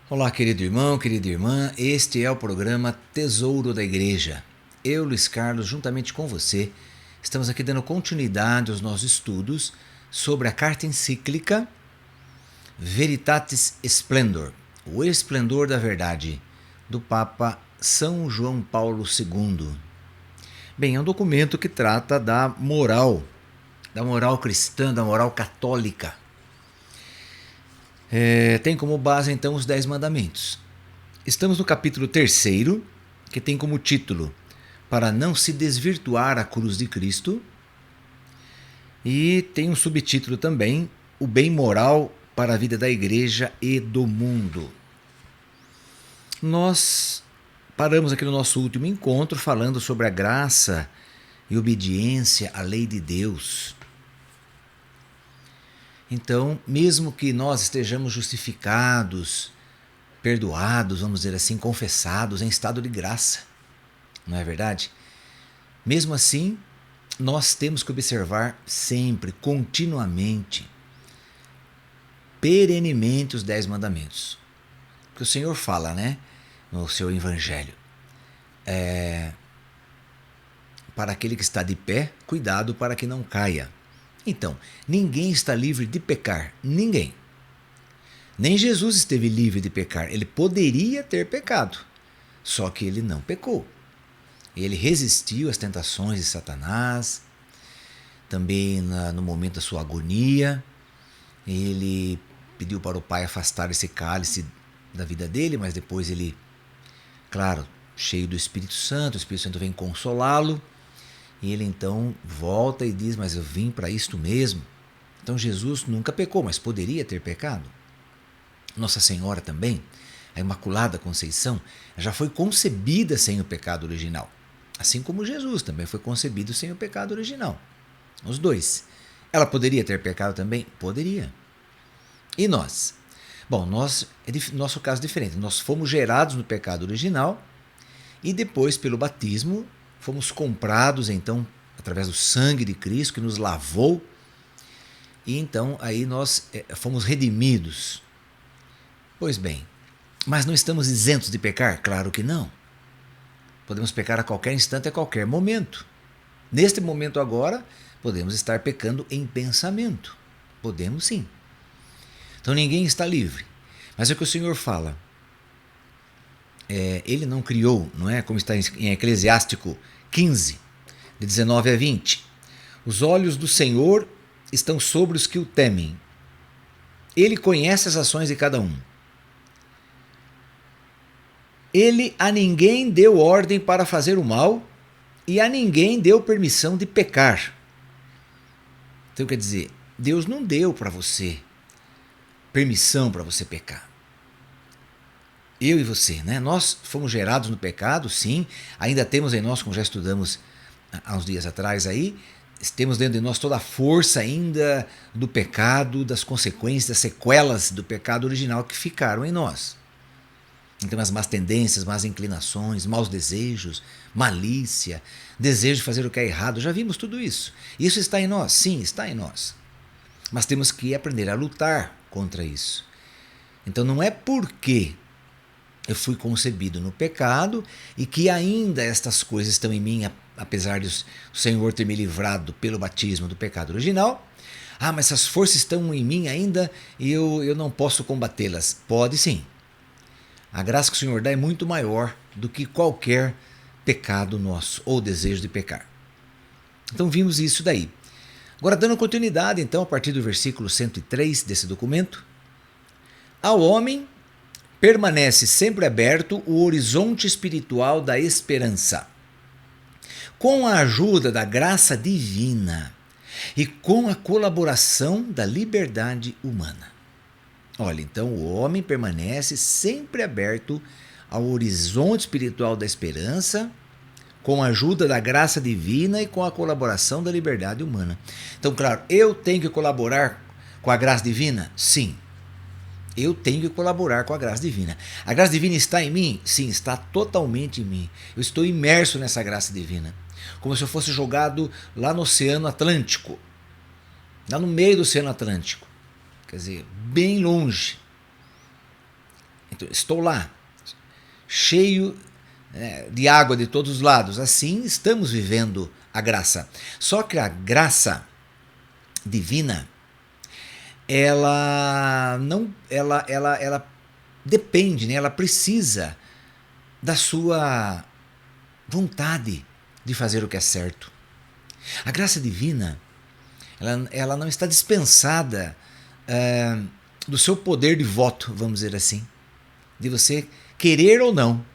Olá, querido irmão, querida irmã, este é o programa Tesouro da Igreja. Eu, Luiz Carlos, juntamente com você, estamos aqui dando continuidade aos nossos estudos sobre a carta encíclica Veritatis Splendor, o esplendor da verdade, do Papa São João Paulo II. Bem, é um documento que trata da moral cristã, da moral católica. Tem como base então os 10 mandamentos. Estamos no capítulo 3º, que tem como título Para não se desvirtuar a cruz de Cristo, e tem um subtítulo também, O bem moral para a vida da igreja e do mundo. Nós paramos aqui no nosso último encontro falando sobre a graça e obediência à lei de Deus. Então, mesmo que nós estejamos justificados, perdoados, vamos dizer assim, confessados em estado de graça, não é verdade? Mesmo assim, nós temos que observar sempre, continuamente, perenemente os 10 mandamentos. Porque o Senhor fala, né, no seu evangelho, para aquele que está de pé, cuidado para que não caia. Então, ninguém está livre de pecar, ninguém. Nem Jesus esteve livre de pecar, ele poderia ter pecado, só que ele não pecou. Ele resistiu às tentações de Satanás, também no momento da sua agonia, ele pediu para o Pai afastar esse cálice da vida dele, mas depois ele, claro, cheio do Espírito Santo, o Espírito Santo vem consolá-lo, e ele então volta e diz, mas eu vim para isto mesmo. Então Jesus nunca pecou, mas poderia ter pecado. Nossa Senhora também, a Imaculada Conceição, já foi concebida sem o pecado original. Assim como Jesus também foi concebido sem o pecado original. Os dois. Ela poderia ter pecado também? Poderia. E nós? Bom, nosso caso é diferente. Nós fomos gerados no pecado original e depois, pelo batismo, fomos comprados, então, através do sangue de Cristo, que nos lavou, e então aí nós fomos redimidos. Pois bem, mas não estamos isentos de pecar? Claro que não. Podemos pecar a qualquer instante, a qualquer momento. Neste momento agora, podemos estar pecando em pensamento. Podemos sim. Então ninguém está livre. Mas é o que o Senhor fala. Ele não criou, não é? Como está em Eclesiástico 15, de 19 a 20. Os olhos do Senhor estão sobre os que o temem. Ele conhece as ações de cada um. Ele a ninguém deu ordem para fazer o mal e a ninguém deu permissão de pecar. Então quer dizer, Deus não deu para você permissão para você pecar. Eu e você, né? Nós fomos gerados no pecado, sim, ainda temos em nós, como já estudamos há uns dias atrás aí, temos dentro de nós toda a força ainda do pecado, das consequências, das sequelas do pecado original que ficaram em nós. Então as más tendências, más inclinações, maus desejos, malícia, desejo de fazer o que é errado, já vimos tudo isso. Isso está em nós? Sim, está em nós. Mas temos que aprender a lutar contra isso. Então não é porque eu fui concebido no pecado e que ainda estas coisas estão em mim, apesar de o Senhor ter me livrado pelo batismo do pecado original. Mas essas forças estão em mim ainda e eu não posso combatê-las. Pode sim. A graça que o Senhor dá é muito maior do que qualquer pecado nosso ou desejo de pecar. Então vimos isso daí. Agora dando continuidade então a partir do versículo 103 desse documento. Ao homem permanece sempre aberto o horizonte espiritual da esperança. Com a ajuda da graça divina e com a colaboração da liberdade humana. Olha, então o homem permanece sempre aberto ao horizonte espiritual da esperança, com a ajuda da graça divina e com a colaboração da liberdade humana. Então, claro, eu tenho que colaborar com a graça divina? Sim. Eu tenho que colaborar com a graça divina. A graça divina está em mim? Sim, está totalmente em mim. Eu estou imerso nessa graça divina. Como se eu fosse jogado lá no Oceano Atlântico. Lá no meio do Oceano Atlântico. Quer dizer, bem longe. Então, estou lá, cheio de água de todos os lados. Assim estamos vivendo a graça. Só que a graça divina, ela não, ela depende, né? Ela precisa da sua vontade de fazer o que é certo. A graça divina, ela não está dispensada do seu poder de voto, vamos dizer assim, de você querer ou não,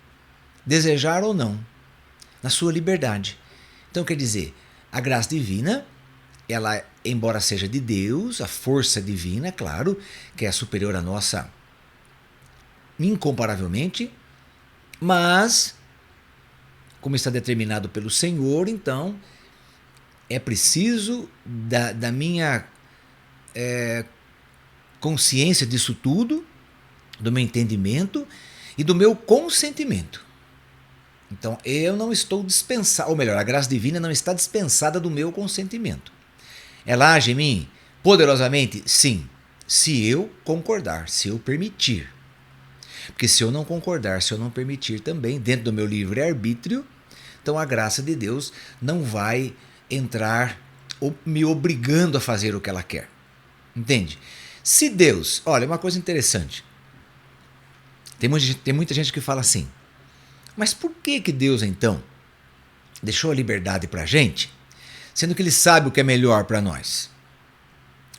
desejar ou não, na sua liberdade. Então, quer dizer, a graça divina, ela, embora seja de Deus, a força divina, claro, que é superior à nossa incomparavelmente, mas, como está determinado pelo Senhor, então, é preciso da minha consciência disso tudo, do meu entendimento e do meu consentimento. Então, eu não estou dispensado, ou melhor, a graça divina não está dispensada do meu consentimento. Ela age em mim poderosamente? Sim, se eu concordar, se eu permitir. Porque se eu não concordar, se eu não permitir também, dentro do meu livre-arbítrio, então a graça de Deus não vai entrar me obrigando a fazer o que ela quer. Entende? Se Deus... Olha, uma coisa interessante. Tem muita gente que fala assim, mas por que Deus, então, deixou a liberdade para a gente, sendo que Ele sabe o que é melhor para nós?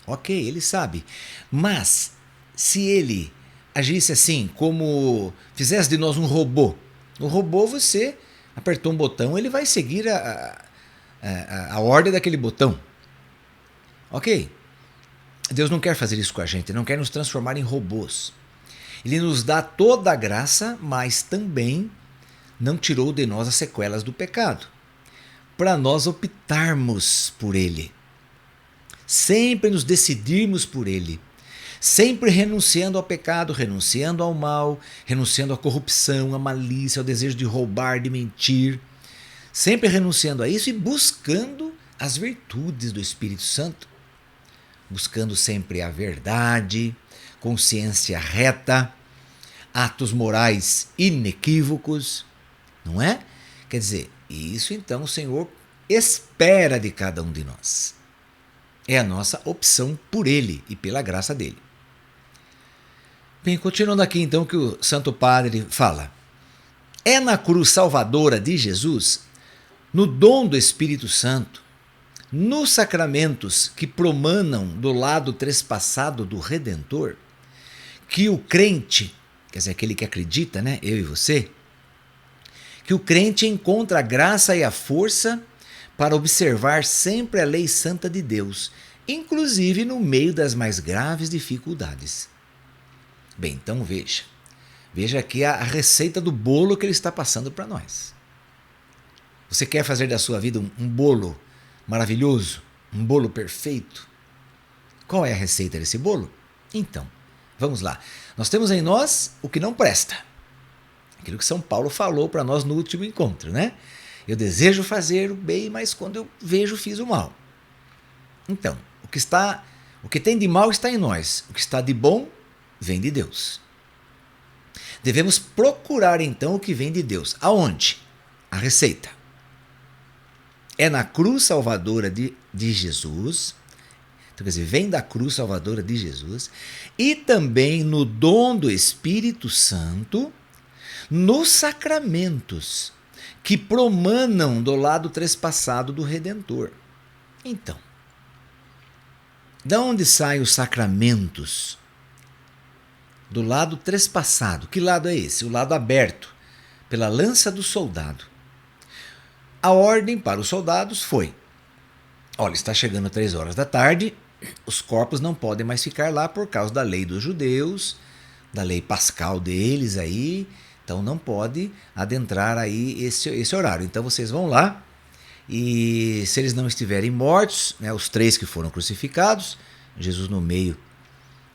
Ok, Ele sabe. Mas, se Ele agisse assim, como fizesse de nós um robô, você apertou um botão, ele vai seguir a ordem daquele botão. Ok? Deus não quer fazer isso com a gente, Ele não quer nos transformar em robôs. Ele nos dá toda a graça, mas também não tirou de nós as sequelas do pecado, para nós optarmos por Ele, sempre nos decidirmos por Ele, sempre renunciando ao pecado, renunciando ao mal, renunciando à corrupção, à malícia, ao desejo de roubar, de mentir, sempre renunciando a isso e buscando as virtudes do Espírito Santo, buscando sempre a verdade, consciência reta, atos morais inequívocos, não é? Quer dizer, isso então o Senhor espera de cada um de nós. É a nossa opção por Ele e pela graça dEle. Bem, continuando aqui então que o Santo Padre fala. É na cruz salvadora de Jesus, no dom do Espírito Santo, nos sacramentos que promanam do lado trespassado do Redentor, que o crente, quer dizer, aquele que acredita, né, eu e você, que o crente encontra a graça e a força para observar sempre a lei santa de Deus, inclusive no meio das mais graves dificuldades. Bem, então veja aqui a receita do bolo que ele está passando para nós. Você quer fazer da sua vida um bolo maravilhoso, um bolo perfeito? Qual é a receita desse bolo? Então, vamos lá. Nós temos em nós o que não presta. Aquilo que São Paulo falou para nós no último encontro, né? Eu desejo fazer o bem, mas quando eu vejo, fiz o mal. Então, o que tem de mal está em nós. O que está de bom vem de Deus. Devemos procurar então o que vem de Deus. Aonde? A receita. É na cruz salvadora de Jesus. Então, quer dizer, vem da cruz salvadora de Jesus. E também no dom do Espírito Santo, nos sacramentos que promanam do lado trespassado do Redentor. Então, de onde saem os sacramentos? Do lado trespassado. Que lado é esse? O lado aberto pela lança do soldado. A ordem para os soldados foi: olha, está chegando 3 horas da tarde, os corpos não podem mais ficar lá por causa da lei dos judeus, da lei pascal deles aí, então não pode adentrar aí esse horário. Então vocês vão lá e se eles não estiverem mortos, né, os 3 que foram crucificados, Jesus no meio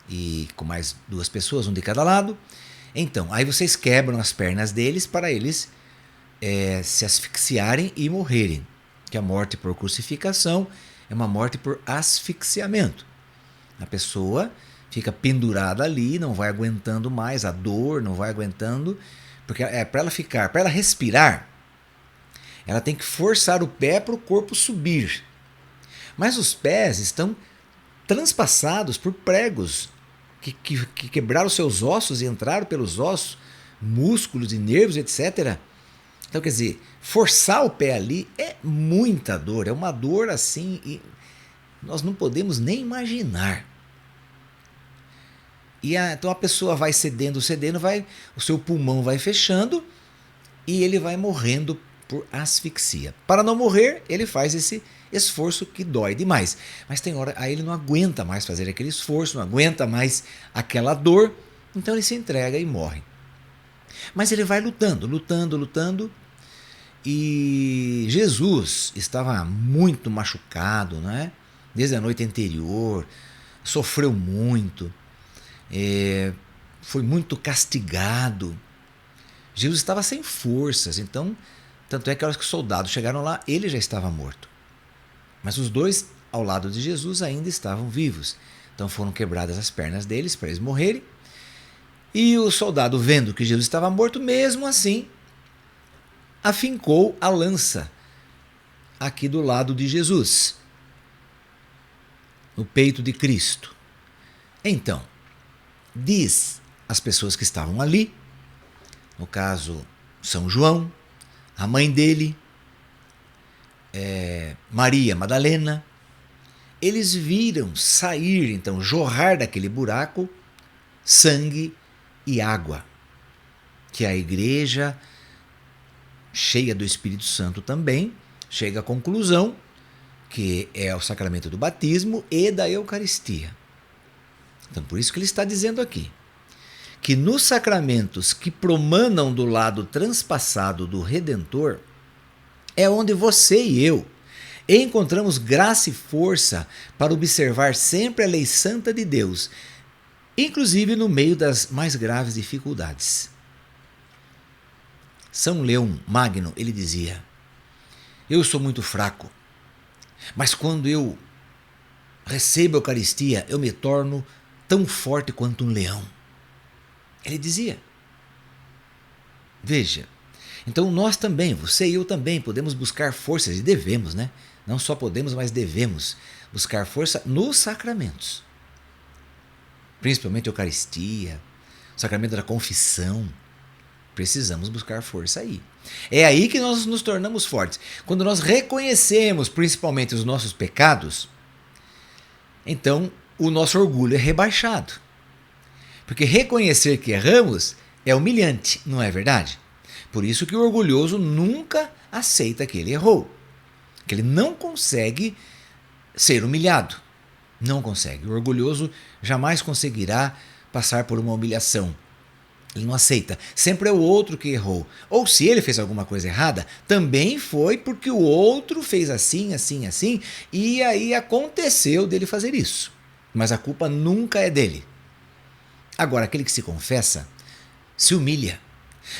e com mais 2 pessoas, um de cada lado, então aí vocês quebram as pernas deles para eles se asfixiarem e morrerem. Que a morte por crucificação é uma morte por asfixiamento. A pessoa fica pendurada ali, não vai aguentando mais a dor, não vai aguentando, porque para ela respirar, ela tem que forçar o pé para o corpo subir. Mas os pés estão transpassados por pregos que quebraram seus ossos e entraram pelos ossos, músculos e nervos, etc. Então, quer dizer, forçar o pé ali é muita dor, é uma dor assim, e nós não podemos nem imaginar. Então a pessoa vai cedendo, o seu pulmão vai fechando e ele vai morrendo por asfixia. Para não morrer, ele faz esse esforço que dói demais. Mas tem hora, aí ele não aguenta mais fazer aquele esforço, não aguenta mais aquela dor, então ele se entrega e morre. Mas ele vai lutando. E Jesus estava muito machucado, né? Desde a noite anterior, sofreu muito, foi muito castigado. Jesus estava sem forças, então, tanto é que a hora que os soldados chegaram lá, ele já estava morto. Mas os dois ao lado de Jesus ainda estavam vivos. Então foram quebradas as pernas deles para eles morrerem. E o soldado, vendo que Jesus estava morto, mesmo assim, afincou a lança aqui do lado de Jesus, no peito de Cristo. Então, diz as pessoas que estavam ali, no caso São João, a mãe dele, Maria Madalena, eles viram sair, então, jorrar daquele buraco sangue e água, que a igreja, cheia do Espírito Santo também, chega à conclusão que é o sacramento do batismo e da Eucaristia. Então, por isso que ele está dizendo aqui, que nos sacramentos que promanam do lado transpassado do Redentor, é onde você e eu encontramos graça e força para observar sempre a lei santa de Deus, inclusive no meio das mais graves dificuldades. São Leão Magno, ele dizia: eu sou muito fraco, mas quando eu recebo a Eucaristia, eu me torno tão forte quanto um leão. Ele dizia. Veja, então nós também, você e eu também, podemos buscar forças, e devemos, né? Não só podemos, mas devemos buscar força nos sacramentos. Principalmente a Eucaristia, o sacramento da confissão. Precisamos buscar força aí. É aí que nós nos tornamos fortes. Quando nós reconhecemos principalmente os nossos pecados, então o nosso orgulho é rebaixado. Porque reconhecer que erramos é humilhante, não é verdade? Por isso que o orgulhoso nunca aceita que ele errou. Que ele não consegue ser humilhado. Não consegue. O orgulhoso jamais conseguirá passar por uma humilhação. Ele não aceita. Sempre é o outro que errou. Ou se ele fez alguma coisa errada, também foi porque o outro fez assim, assim, assim, e aí aconteceu dele fazer isso. Mas a culpa nunca é dele. Agora, aquele que se confessa, se humilha.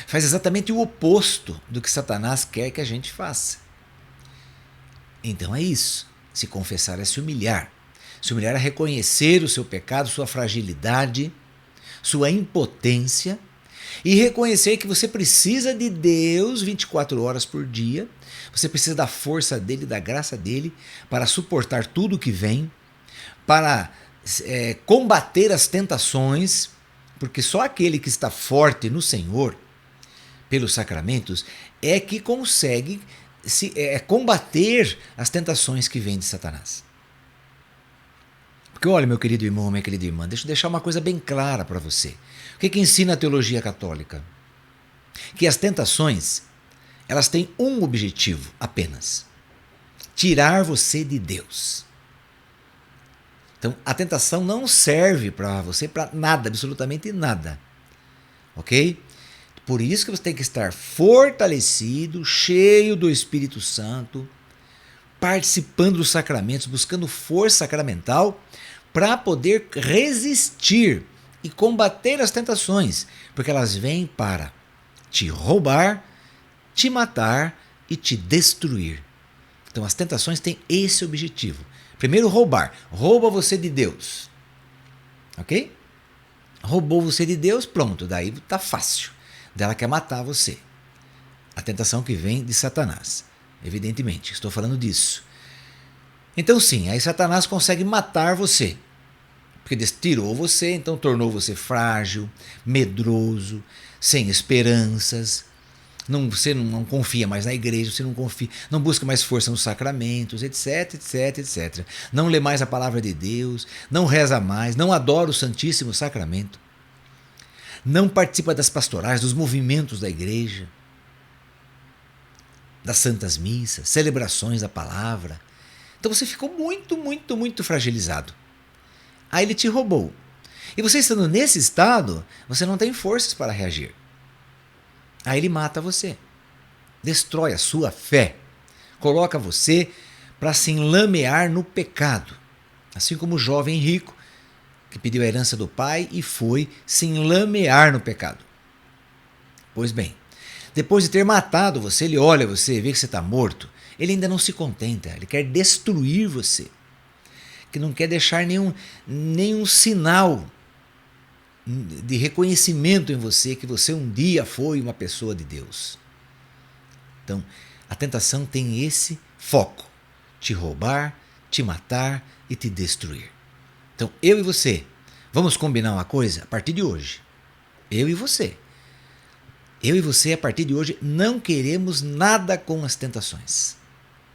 Faz exatamente o oposto do que Satanás quer que a gente faça. Então é isso. Se confessar é se humilhar. Se humilhar é reconhecer o seu pecado, sua fragilidade, sua impotência, e reconhecer que você precisa de Deus 24 horas por dia, você precisa da força dele, da graça dele, para suportar tudo que vem, para combater as tentações, porque só aquele que está forte no Senhor, pelos sacramentos, é que consegue combater as tentações que vêm de Satanás. Porque olha, meu querido irmão, minha querida irmã, deixa eu deixar uma coisa bem clara para você. O que ensina a teologia católica? Que as tentações, elas têm um objetivo apenas: tirar você de Deus. Então, a tentação não serve para você para nada, absolutamente nada. Ok? Por isso que você tem que estar fortalecido, cheio do Espírito Santo, participando dos sacramentos, buscando força sacramental para poder resistir e combater as tentações, porque elas vêm para te roubar, te matar e te destruir. Então as tentações têm esse objetivo. Primeiro, roubar. Rouba você de Deus. Ok? Roubou você de Deus, pronto, daí tá fácil. Daí ela quer matar você. A tentação que vem de Satanás. Evidentemente, estou falando disso. Então sim, aí Satanás consegue matar você. Porque tirou você, então tornou você frágil, medroso, sem esperanças. Você não confia mais na igreja, você não confia, não busca mais força nos sacramentos, etc, etc, etc. Não lê mais a palavra de Deus, não reza mais, não adora o Santíssimo Sacramento, não participa das pastorais, dos movimentos da igreja, das santas missas, celebrações da palavra. Então você ficou muito, muito, muito fragilizado. Aí ele te roubou. E você estando nesse estado, você não tem forças para reagir. Aí ele mata você, destrói a sua fé, coloca você para se enlamear no pecado. Assim como o jovem rico que pediu a herança do pai e foi se enlamear no pecado. Pois bem, depois de ter matado você, ele olha você, vê que você está morto, ele ainda não se contenta, ele quer destruir você, que não quer deixar nenhum sinal de reconhecimento em você que você um dia foi uma pessoa de Deus. Então, a tentação tem esse foco: te roubar, te matar e te destruir. Então, eu e você, vamos combinar uma coisa a partir de hoje. Eu e você, a partir de hoje, não queremos nada com as tentações.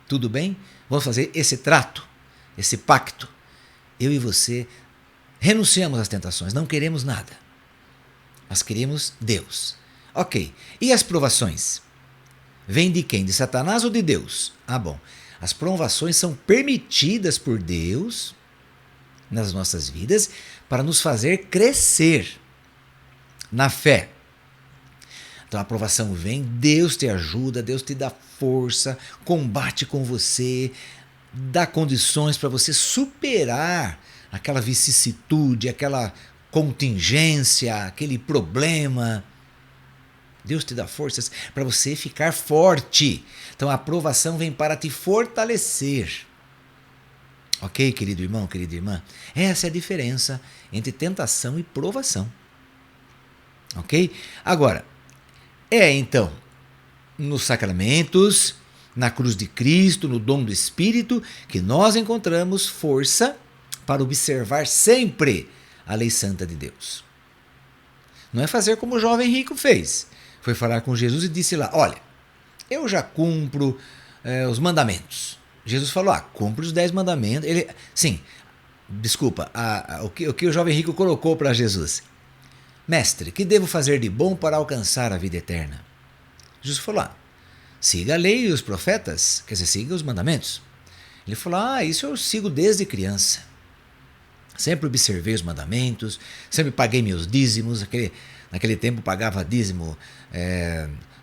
Tudo bem? Vamos fazer esse trato, esse pacto. Eu e você renunciamos às tentações, não queremos nada. Nós queremos Deus. Ok. E as provações? Vêm de quem? De Satanás ou de Deus? Ah, bom. As provações são permitidas por Deus nas nossas vidas para nos fazer crescer na fé. Então a provação vem, Deus te ajuda, Deus te dá força, combate com você, dá condições para você superar aquela vicissitude, aquela contingência, aquele problema. Deus te dá forças para você ficar forte. Então a aprovação vem para te fortalecer. Ok, querido irmão, querida irmã? Essa é a diferença entre tentação e provação. Ok? Agora, então nos sacramentos, na cruz de Cristo, no dom do Espírito, que nós encontramos força para observar sempre a lei santa de Deus. Não é fazer como o jovem rico fez. Foi falar com Jesus e disse lá: olha, eu já cumpro os mandamentos. Jesus falou: cumpre os 10 mandamentos. O que o jovem rico colocou para Jesus? Mestre, que devo fazer de bom para alcançar a vida eterna? Jesus falou: siga a lei e os profetas, quer dizer, siga os mandamentos. Ele falou: isso eu sigo desde criança. Sempre observei os mandamentos, sempre paguei meus dízimos. Naquele tempo pagava dízimo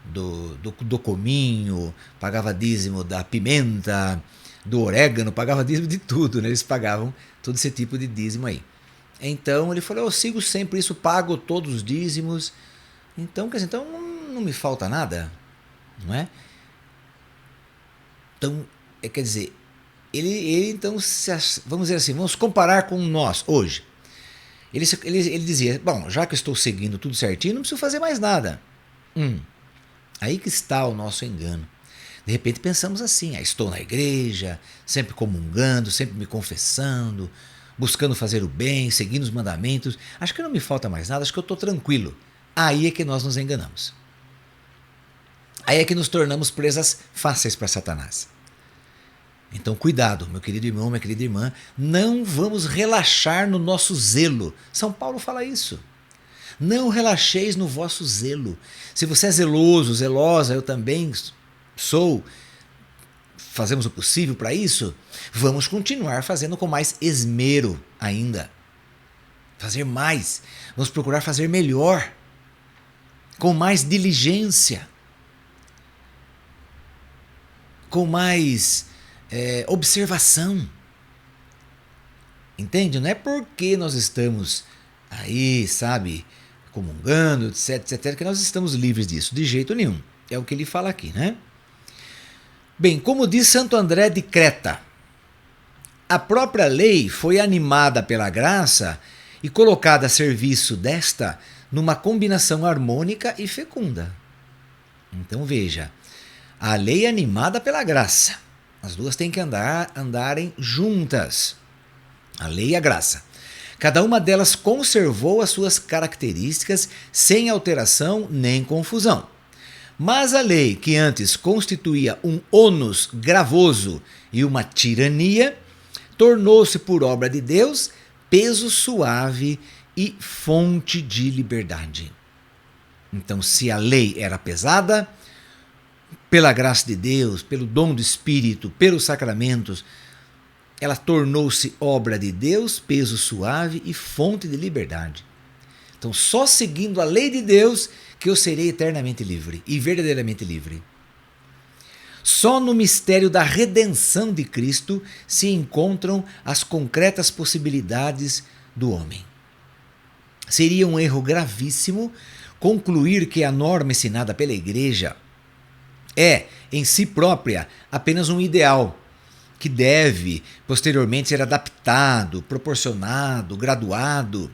do cominho, pagava dízimo da pimenta, do orégano, pagava dízimo de tudo, né? Eles pagavam todo esse tipo de dízimo aí. Então ele falou: eu sigo sempre isso, pago todos os dízimos. Então, quer dizer, não me falta nada, não é? Então, quer dizer, ele então, vamos dizer assim, vamos comparar com nós hoje. Ele dizia: bom, já que eu estou seguindo tudo certinho, não preciso fazer mais nada. Aí que está o nosso engano. De repente pensamos assim: estou na igreja, sempre comungando, sempre me confessando, buscando fazer o bem, seguindo os mandamentos. Acho que não me falta mais nada, acho que eu estou tranquilo. Aí é que nós nos enganamos. Aí é que nos tornamos presas fáceis para Satanás. Então cuidado, meu querido irmão, minha querida irmã, não vamos relaxar no nosso zelo. São Paulo fala isso. Não relaxeis no vosso zelo. Se você é zeloso, zelosa, eu também sou, fazemos o possível para isso, vamos continuar fazendo com mais esmero ainda. Fazer mais, vamos procurar fazer melhor, com mais diligência, com mais observação. Entende? Não é porque nós estamos aí, sabe, comungando, etc, etc, que nós estamos livres disso, de jeito nenhum. É o que ele fala aqui, né? Bem, como diz Santo André de Creta, a própria lei foi animada pela graça e colocada a serviço desta numa combinação harmônica e fecunda. Então veja, a lei é animada pela graça. As duas têm que andarem juntas. A lei e a graça. Cada uma delas conservou as suas características sem alteração nem confusão. Mas a lei, que antes constituía um ônus gravoso e uma tirania, tornou-se por obra de Deus peso suave e fonte de liberdade. Então, se a lei era pesada, pela graça de Deus, pelo dom do Espírito, pelos sacramentos, ela tornou-se obra de Deus, peso suave e fonte de liberdade. Então, só seguindo a lei de Deus que eu serei eternamente livre e verdadeiramente livre. Só no mistério da redenção de Cristo se encontram as concretas possibilidades do homem. Seria um erro gravíssimo concluir que a norma ensinada pela Igreja é, em si própria, apenas um ideal que deve, posteriormente, ser adaptado, proporcionado, graduado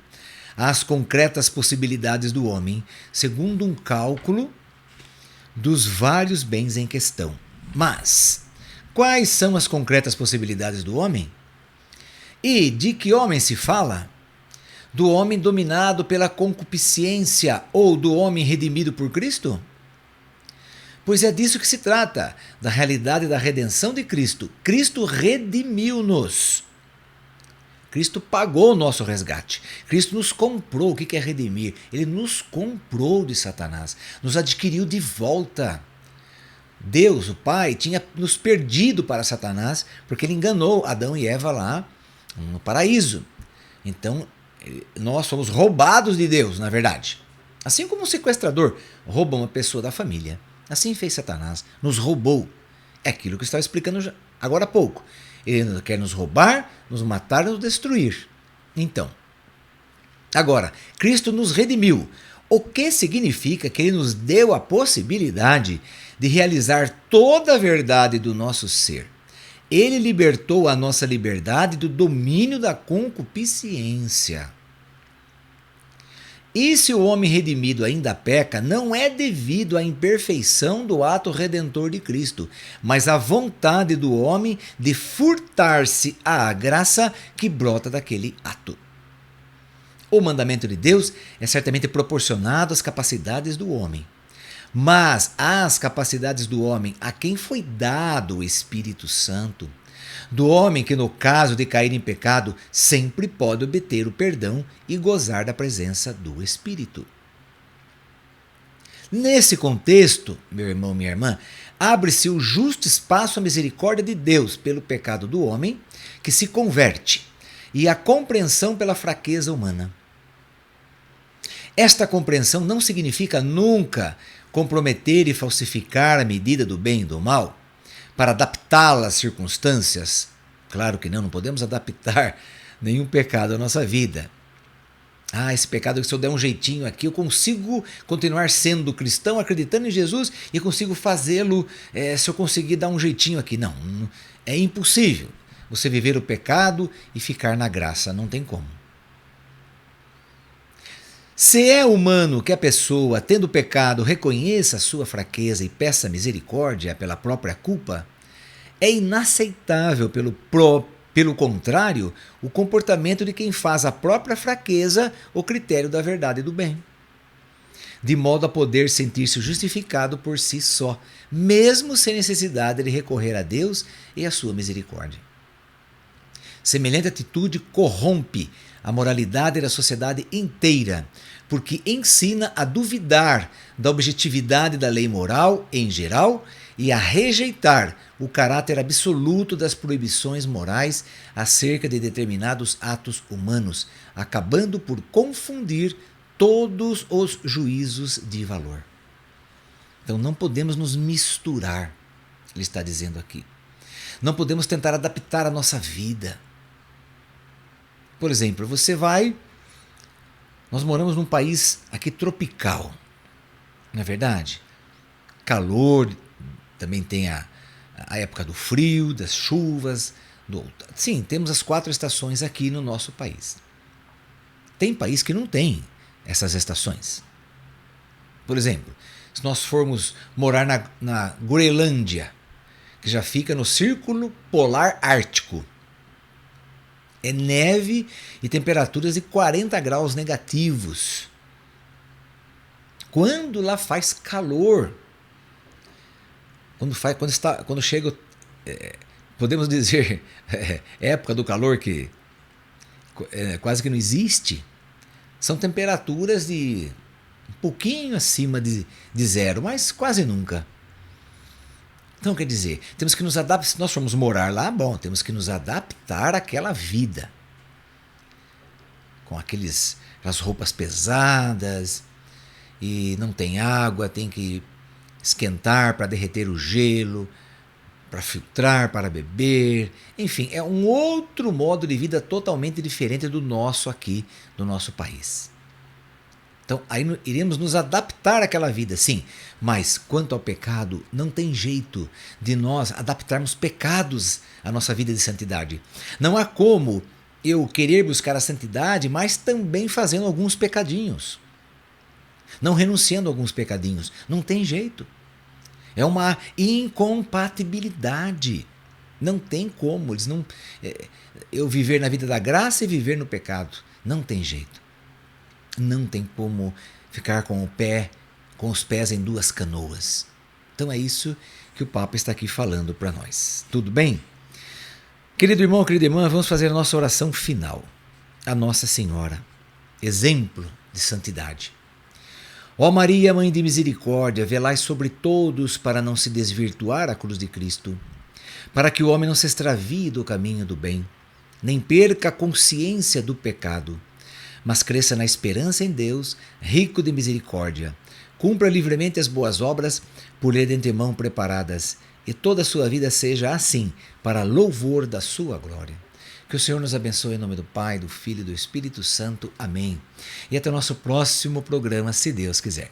às concretas possibilidades do homem, segundo um cálculo dos vários bens em questão. Mas, quais são as concretas possibilidades do homem? E de que homem se fala? Do homem dominado pela concupiscência ou do homem redimido por Cristo? Pois é disso que se trata, da realidade da redenção de Cristo. Cristo redimiu-nos. Cristo pagou o nosso resgate. Cristo nos comprou. O que é redimir? Ele nos comprou de Satanás, nos adquiriu de volta. Deus, o Pai, tinha nos perdido para Satanás porque ele enganou Adão e Eva lá no paraíso. Então, nós somos roubados de Deus, na verdade. Assim como um sequestrador rouba uma pessoa da família. Assim fez Satanás, nos roubou. É aquilo que eu estava explicando agora há pouco. Ele quer nos roubar, nos matar e nos destruir. Então, agora, Cristo nos redimiu. O que significa que ele nos deu a possibilidade de realizar toda a verdade do nosso ser. Ele libertou a nossa liberdade do domínio da concupiscência. E se o homem redimido ainda peca, não é devido à imperfeição do ato redentor de Cristo, mas à vontade do homem de furtar-se à graça que brota daquele ato. O mandamento de Deus é certamente proporcionado às capacidades do homem, mas às capacidades do homem a quem foi dado o Espírito Santo, do homem que, no caso de cair em pecado, sempre pode obter o perdão e gozar da presença do Espírito. Nesse contexto, meu irmão, minha irmã, abre-se o justo espaço à misericórdia de Deus pelo pecado do homem que se converte e a compreensão pela fraqueza humana. Esta compreensão não significa nunca comprometer e falsificar a medida do bem e do mal para adaptá-la às circunstâncias. Claro que não podemos adaptar nenhum pecado à nossa vida. Esse pecado que se eu der um jeitinho aqui, eu consigo continuar sendo cristão, acreditando em Jesus e consigo fazê-lo se eu conseguir dar um jeitinho aqui. Não, é impossível você viver o pecado e ficar na graça, não tem como. Se é humano que a pessoa, tendo pecado, reconheça a sua fraqueza e peça misericórdia pela própria culpa, é inaceitável, pelo contrário, o comportamento de quem faz a própria fraqueza o critério da verdade e do bem, de modo a poder sentir-se justificado por si só, mesmo sem necessidade de recorrer a Deus e a sua misericórdia. Semelhante atitude corrompe a moralidade da sociedade inteira, porque ensina a duvidar da objetividade da lei moral em geral e a rejeitar o caráter absoluto das proibições morais acerca de determinados atos humanos, acabando por confundir todos os juízos de valor. Então não podemos nos misturar, ele está dizendo aqui. Não podemos tentar adaptar a nossa vida. Por exemplo, nós moramos num país aqui tropical, não é verdade? Calor, também tem a época do frio, das chuvas. Sim, temos as 4 estações aqui no nosso país. Tem país que não tem essas estações. Por exemplo, se nós formos morar na Groenlândia, que já fica no Círculo Polar Ártico, é neve e temperaturas de 40 graus negativos. Quando lá faz calor, quando chega, podemos dizer, época do calor que quase que não existe, são temperaturas de um pouquinho acima de zero, mas quase nunca. Então, quer dizer, temos que nos adaptar. Se nós formos morar lá, bom, temos que nos adaptar àquela vida. Com aquelas roupas pesadas, e não tem água, tem que esquentar para derreter o gelo, para filtrar, para beber. Enfim, é um outro modo de vida totalmente diferente do nosso aqui, do nosso país. Então, aí iremos nos adaptar àquela vida, sim. Mas, quanto ao pecado, não tem jeito de nós adaptarmos pecados à nossa vida de santidade. Não há como eu querer buscar a santidade, mas também fazendo alguns pecadinhos. Não renunciando a alguns pecadinhos. Não tem jeito. É uma incompatibilidade. Não tem como. Eu viver na vida da graça e viver no pecado. Não tem jeito. Não tem como ficar com os pés em duas canoas. Então é isso que o Papa está aqui falando para nós. Tudo bem? Querido irmão, querida irmã, vamos fazer a nossa oração final. A Nossa Senhora, exemplo de santidade. Ó Maria, Mãe de Misericórdia, velai sobre todos para não se desvirtuar a cruz de Cristo, para que o homem não se extravie do caminho do bem, nem perca a consciência do pecado, mas cresça na esperança em Deus, rico de misericórdia. Cumpra livremente as boas obras por ele de antemão preparadas, e toda a sua vida seja assim, para louvor da sua glória. Que o Senhor nos abençoe em nome do Pai, do Filho e do Espírito Santo. Amém. E até o nosso próximo programa, se Deus quiser.